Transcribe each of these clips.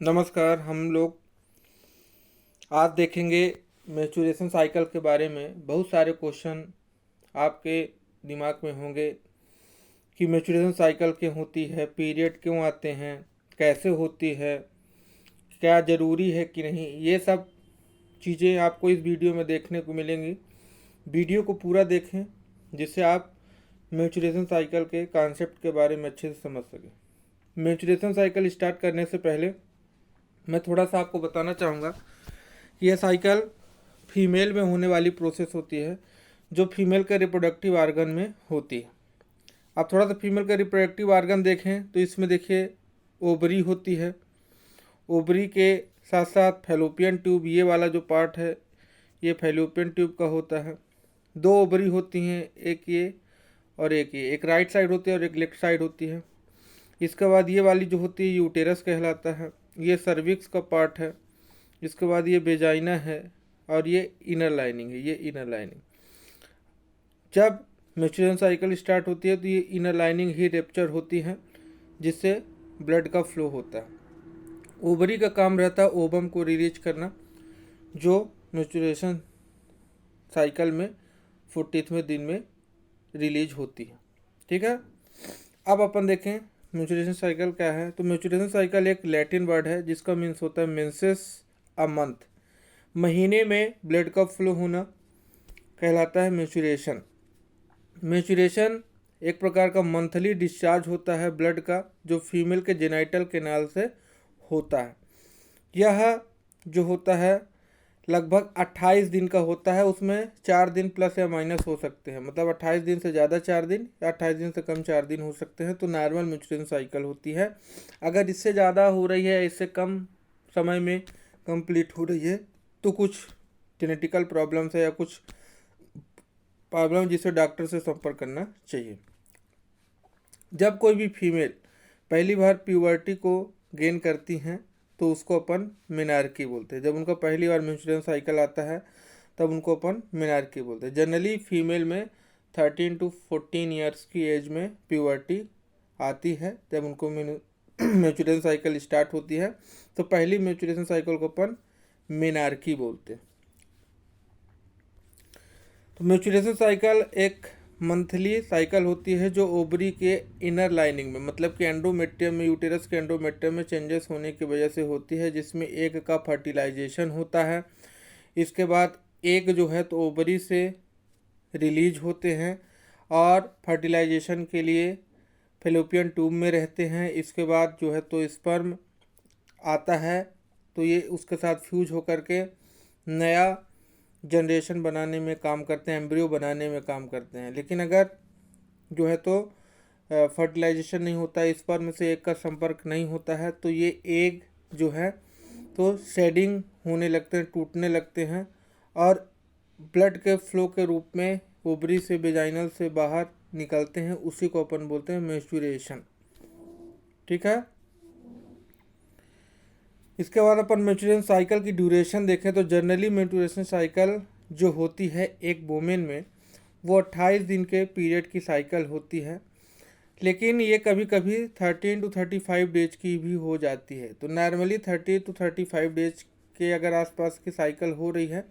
नमस्कार। हम लोग आज देखेंगे मैच्योरेशन साइकिल के बारे में। बहुत सारे क्वेश्चन आपके दिमाग में होंगे कि मैच्योरेशन साइकिल क्यों होती है, पीरियड क्यों आते हैं, कैसे होती है, क्या ज़रूरी है कि नहीं। ये सब चीज़ें आपको इस वीडियो में देखने को मिलेंगी। वीडियो को पूरा देखें जिससे आप मैच्योरेशन साइकिल के कॉन्सेप्ट के बारे में अच्छे से समझ सकें। मैच्योरेशन साइकिल स्टार्ट करने से पहले मैं थोड़ा सा आपको बताना चाहूँगा कि यह साइकिल फीमेल में होने वाली प्रोसेस होती है जो फीमेल के रिप्रोडक्टिव आर्गन में होती है। आप थोड़ा सा फीमेल का रिप्रोडक्टिव आर्गन देखें तो इसमें देखिए ओवरी होती है। ओवरी के साथ साथ फैलोपियन ट्यूब, ये वाला जो पार्ट है ये फैलोपियन ट्यूब का होता है। दो ओवरी होती हैं, एक ये और एक ये, एक राइट साइड होती है और एक लेफ्ट साइड होती है। इसके बाद ये वाली जो होती है यूटेरस कहलाता है, ये सर्विक्स का पार्ट है। इसके बाद ये वेजाइना है और ये इनर लाइनिंग है, ये इनर लाइनिंग। जब मैच्योरेशन साइकिल स्टार्ट होती है तो ये इनर लाइनिंग ही रेप्चर होती है जिससे ब्लड का फ्लो होता है। ओवरी का काम रहता है ओवम को रिलीज करना, जो मैच्योरेशन साइकिल में 40वें दिन में रिलीज होती है। ठीक है, अब अपन देखें मैच्योरेशन साइकिल क्या है। तो मैच्योरेशन साइकिल एक लैटिन वर्ड है जिसका मीन्स होता है मेंसेस अ मंथ। महीने में ब्लड का फ्लो होना कहलाता है मैच्योरेशन। मैच्योरेशन एक प्रकार का मंथली डिस्चार्ज होता है ब्लड का, जो फीमेल के जेनाइटल कैनाल से होता है। यह जो होता है लगभग 28 दिन का होता है। उसमें 4 दिन प्लस या माइनस हो सकते हैं, मतलब 28 दिन से ज़्यादा 4 दिन या 28 दिन से कम 4 दिन हो सकते हैं। तो नॉर्मल मैच्योरेशन साइकिल होती है। अगर इससे ज़्यादा हो रही है, इससे कम समय में कंप्लीट हो रही है, तो कुछ जेनेटिकल प्रॉब्लम्स है या कुछ प्रॉब्लम जिसे डॉक्टर से संपर्क करना चाहिए। जब कोई भी फीमेल पहली बार प्यूबर्टी को गेन करती हैं तो उसको अपन मेनार्की बोलते हैं। जब उनका पहली बार मेंस्ट्रुअल साइकिल आता है तब उनको अपन मेनार्की बोलते हैं। जनरली फीमेल में 13 to 14 ईयर्स की एज में प्यूबर्टी आती है, जब उनको मैच्योरेशन साइकिल स्टार्ट होती है। तो पहली मैच्योरेशन साइकिल को अपन मेनार्की बोलते हैं। तो मैच्योरेशन साइकिल एक मंथली साइकिल होती है जो ओवरी के इनर लाइनिंग में, मतलब कि एंडोमेट्रियम में, यूटेरस के एंडोमेट्रियम में चेंजेस होने की वजह से होती है, जिसमें एग का फर्टिलाइजेशन होता है। इसके बाद एग जो है तो ओवरी से रिलीज होते हैं और फर्टिलाइजेशन के लिए फेलोपियन ट्यूब में रहते हैं। इसके बाद जो है तो स्पर्म आता है, तो ये उसके साथ फ्यूज होकर के नया जनरेशन बनाने में काम करते हैं, एम्ब्रियो बनाने में काम करते हैं। लेकिन अगर जो है तो फर्टिलाइजेशन नहीं होता है, स्पर्म से एग का संपर्क नहीं होता है, तो ये एग जो है तो शेडिंग होने लगते हैं, टूटने लगते हैं और ब्लड के फ्लो के रूप में ओवरी से, वेजाइनल से बाहर निकलते हैं। उसी को अपन बोलते हैं मेंस्ट्रुएशन। ठीक है, इसके बाद अपन मैच्योरेशन साइकिल की ड्यूरेशन देखें तो जनरली मैच्योरेशन साइकिल जो होती है एक वोमेन में वो 28 दिन के पीरियड की साइकिल होती है। लेकिन ये कभी कभी 13 to 35 डेज की भी हो जाती है। तो नॉर्मली 30 to 35 डेज के अगर आसपास की साइकिल हो रही है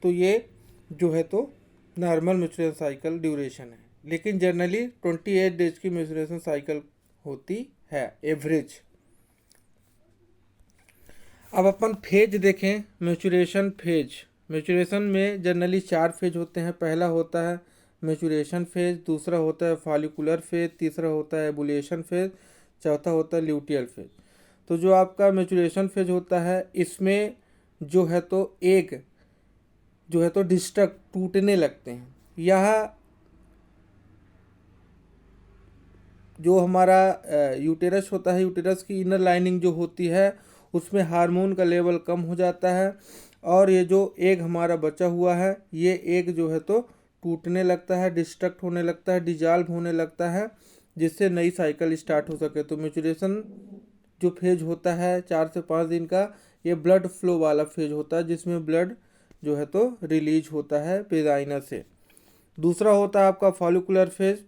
तो ये जो है तो नॉर्मल मैच्योरेशन साइकिल ड्यूरेशन है। लेकिन जनरली 28 डेज की मैच्योरेशन साइकिल होती है एवरेज। अब अपन फेज देखें, मैच्योरेशन फेज। मैच्योरेशन में जनरली 4 फेज होते हैं। पहला होता है मैच्योरेशन फेज, दूसरा होता है फॉलिकुलर फेज, तीसरा होता है एबुलेशन फेज, चौथा होता है ल्यूटियल फेज। तो जो आपका मैच्योरेशन फेज होता है इसमें जो है तो एग जो है तो डिस्ट्रक्ट टूटने लगते हैं। यह जो हमारा यूटेरस होता है, यूटेरस की इनर लाइनिंग जो होती है उसमें हार्मोन का लेवल कम हो जाता है और ये जो एग हमारा बचा हुआ है ये एग जो है तो टूटने लगता है, डिस्ट्रक्ट होने लगता है, डिजॉल्व होने लगता है, जिससे नई साइकिल स्टार्ट हो सके। तो मैच्योरेशन जो फेज होता है 4 से 5 दिन का, ये ब्लड फ्लो वाला फेज होता है जिसमें ब्लड जो है तो रिलीज होता है वेजाइना से। दूसरा होता है आपका फॉलिकुलर फेज।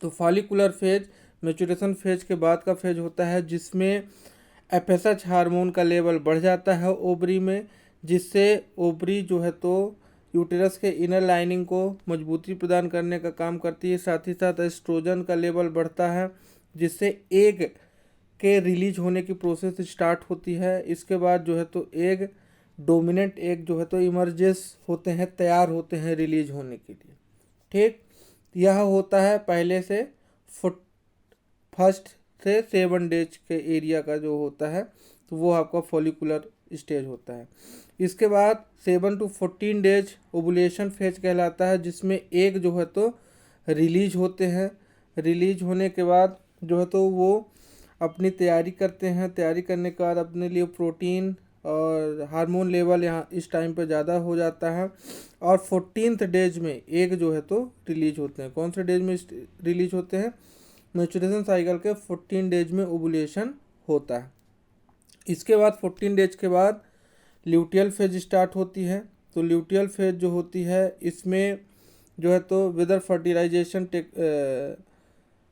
तो फॉलिकुलर फेज मैच्योरेशन फेज के बाद का फेज होता है जिसमें एफएसएच हार्मोन का लेवल बढ़ जाता है ओवरी में, जिससे ओवरी जो है तो यूटेरस के इनर लाइनिंग को मजबूती प्रदान करने का काम करती है। साथ ही साथ एस्ट्रोजन का लेवल बढ़ता है, जिससे एग के रिलीज होने की प्रोसेस स्टार्ट होती है। इसके बाद जो है तो एग डोमिनेंट एग जो है तो इमर्जेस होते हैं, तैयार होते हैं रिलीज होने के लिए। ठीक, यह होता है पहले से फर्स्ट से 7 डेज के एरिया का जो होता है, तो वो आपका फॉलिकुलर स्टेज होता है। इसके बाद 7 to 14 डेज ओवुलेशन फेज कहलाता है, जिसमें एग जो है तो रिलीज होते हैं। रिलीज होने के बाद जो है तो वो अपनी तैयारी करते हैं। तैयारी करने के बाद अपने लिए प्रोटीन और हार्मोन लेवल यहाँ इस टाइम पे ज़्यादा हो जाता है। और 14th डेज में एग जो है तो रिलीज होते हैं। कौन से डेज में रिलीज होते हैं? मैच्योरेशन साइकिल के 14 डेज में ओवुलेशन होता है। इसके बाद 14 डेज के बाद ल्यूटियल फेज स्टार्ट होती है। तो ल्यूटियल फेज जो होती है, इसमें जो है तो विदर फर्टिलाइजेशन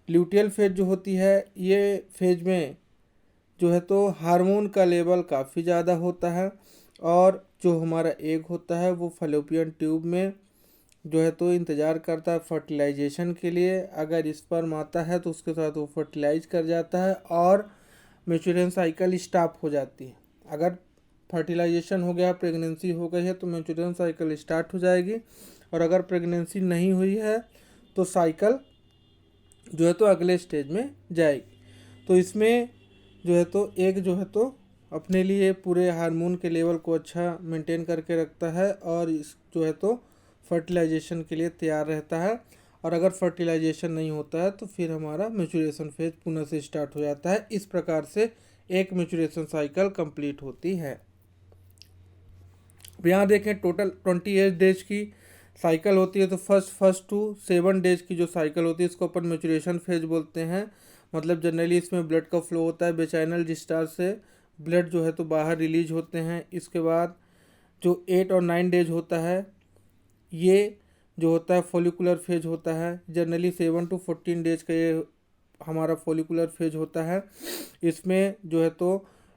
ल्यूटियल फेज जो होती है, ये फेज में जो है तो हार्मोन का लेवल काफ़ी ज़्यादा होता है। और जो हमारा एग होता है वो फैलोपियन ट्यूब में जो है तो इंतज़ार करता है फर्टिलाइजेशन के लिए। अगर स्पर्म आता है तो उसके साथ वो फर्टिलाइज कर जाता है और मैच्योरेशन साइकिल स्टॉप हो जाती है। अगर फर्टिलाइजेशन हो गया, प्रेगनेंसी हो गई है, तो मैच्योरेशन साइकिल स्टार्ट हो जाएगी। और अगर प्रेगनेंसी नहीं हुई है तो साइकिल जो है तो अगले स्टेज में जाएगी। तो इसमें जो है तो एग जो है तो अपने लिए पूरे हार्मोन के लेवल को अच्छा मेंटेन करके रखता है और इस जो है तो फर्टिलाइजेशन के लिए तैयार रहता है। और अगर फर्टिलाइजेशन नहीं होता है तो फिर हमारा मैच्योरेशन फेज पुनः से स्टार्ट हो जाता है। इस प्रकार से एक मैच्योरेशन साइकिल कंप्लीट होती है। यहाँ देखें टोटल 28 डेज की साइकिल होती है। तो फर्स्ट टू 7 डेज की जो साइकिल होती है इसको अपन मैच्योरेशन फेज बोलते हैं। मतलब जनरली इसमें ब्लड का फ्लो होता है, वेजाइनल डिस्चार्ज से ब्लड जो है तो बाहर रिलीज होते हैं। इसके बाद जो 8 और 9 डेज होता है, ये जो होता है फॉलिकुलर फेज होता है। जनरली 7 to 14 डेज का ये हमारा फॉलिकुलर फेज होता है। इसमें जो है तो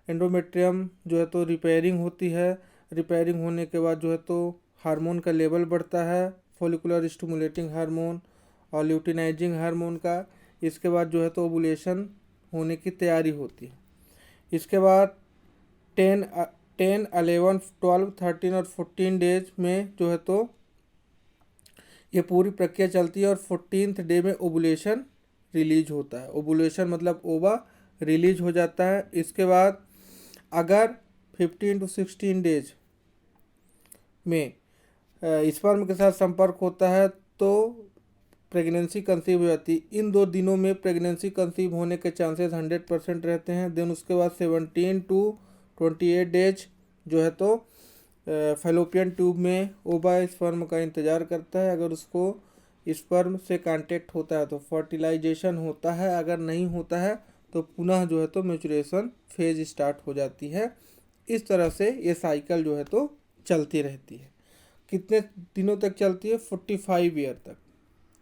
एंडोमेट्रियम जो है तो रिपेयरिंग होती है। रिपेयरिंग होने के बाद जो है तो हार्मोन का लेवल बढ़ता है, फॉलिकुलर स्टिमुलेटिंग हार्मोन और ल्यूटिनाइजिंग हार्मोन का। इसके बाद जो है तो ओवुलेशन होने की तैयारी होती है। इसके बाद 10, 11, 12, 13 और 14 डेज में जो है तो ये पूरी प्रक्रिया चलती है और 14th डे में ओवुलेशन रिलीज होता है। ओवुलेशन मतलब ओवा रिलीज हो जाता है। इसके बाद अगर 15 to 16 डेज में स्पर्म के साथ संपर्क होता है तो प्रेगनेंसी कंसीव हो जाती है। इन 2 दिनों में प्रेगनेंसी कंसीव होने के चांसेस 100% रहते हैं। देन उसके बाद 17 to 28 डेज जो है तो फैलोपियन ट्यूब में ओवा स्पर्म का इंतज़ार करता है। अगर उसको स्पर्म से कांटेक्ट होता है तो फर्टिलाइजेशन होता है, अगर नहीं होता है तो पुनः जो है तो मैच्योरेशन फेज स्टार्ट हो जाती है। इस तरह से ये साइकिल जो है तो चलती रहती है। कितने दिनों तक चलती है? 45 ईयर तक।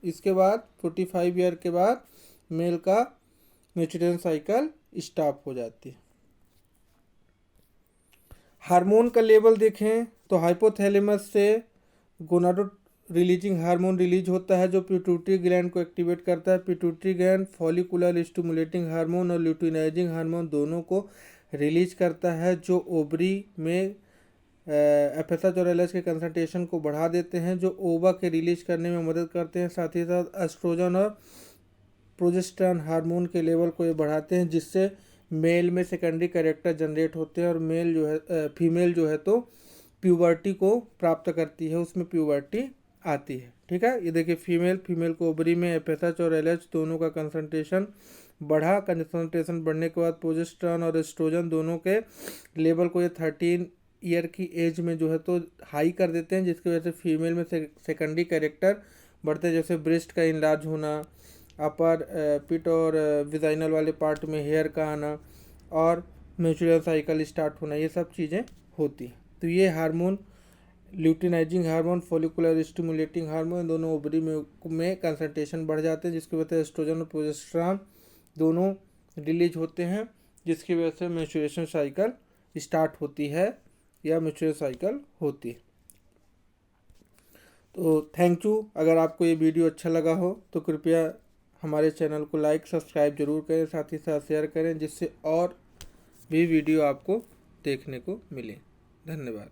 इसके बाद 45 ईयर के बाद मेल का मैच्योरेशन साइकिल स्टॉप हो जाती है। हार्मोन का लेवल देखें तो हाइपोथैलेमस से गोनाडो रिलीजिंग हार्मोन रिलीज होता है जो पिट्यूटरी ग्लैंड को एक्टिवेट करता है। Pituitary gland follicular stimulating hormone और ल्यूटिनाइजिंग हार्मोन दोनों को रिलीज करता है, जो ओवरी में एफएसएच और एलएच के कंसंट्रेशन को बढ़ा देते हैं, जो ओवा के रिलीज करने में मदद करते हैं। साथ ही साथ एस्ट्रोजन और प्रोजेस्टेरॉन हार्मोन के लेवल को ये बढ़ाते हैं, जिससे मेल में सेकेंडरी कैरेक्टर जनरेट होते हैं और मेल जो है फीमेल जो है तो प्यूबर्टी को प्राप्त करती है, उसमें प्यूबर्टी आती है। ठीक है, ये देखिए फीमेल को ओवरी में एफएसएच और एलएच दोनों का कंसंट्रेशन बढ़ा। कंसंट्रेशन बढ़ने के बाद प्रोजेस्टेरॉन और एस्ट्रोजन दोनों के लेवल को ये 13 ईयर की एज में जो है तो हाई कर देते हैं, जिसकी वजह से फीमेल में सेकेंडरी कैरेक्टर बढ़ते हैं, जैसे ब्रेस्ट का इनलार्ज होना, अपर पिट और विजाइनल वाले पार्ट में हेयर का आना और मैच्योरेशन साइकिल स्टार्ट होना, ये सब चीज़ें होती हैं। तो ये hormone luteinizing hormone, follicular stimulating hormone दोनों ओवरी में कंसंट्रेशन बढ़ जाते हैं, जिसकी वजह से एस्ट्रोजन और प्रोजेस्टेरॉन दोनों रिलीज होते हैं। जिसकी वजह से मेंस्ट्रुएशन साइकिल स्टार्ट होती है या मेंस्ट्रुएशन साइकिल होती है। तो थैंक यू। अगर आपको ये वीडियो अच्छा लगा हो तो कृपया हमारे चैनल को लाइक सब्सक्राइब जरूर करें, साथ ही साथ शेयर करें, जिससे और भी वीडियो आपको देखने को मिले। धन्यवाद।